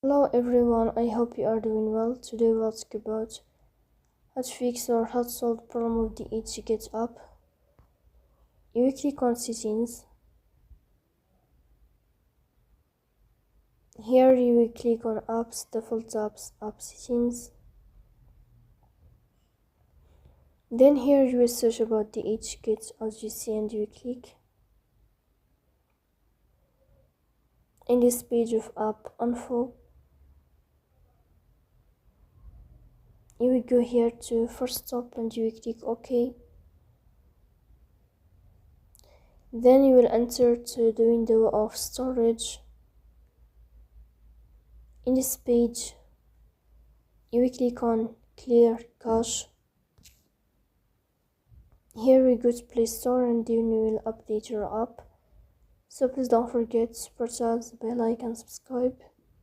Hello everyone, I hope you are doing well. Today we'll talk about how to fix or how to solve the problem of the DHgate app. You will click on settings. Here you will click on apps, default apps, app settings. Then here you will search about the DHgate as you see and you will click. In this page of app info, you will go here to first stop and you will click OK. Then you will enter to the window of storage. In this page, you will click on clear cache. Here we go to Play Store and then you will update your app. So please don't forget to press the bell icon and subscribe.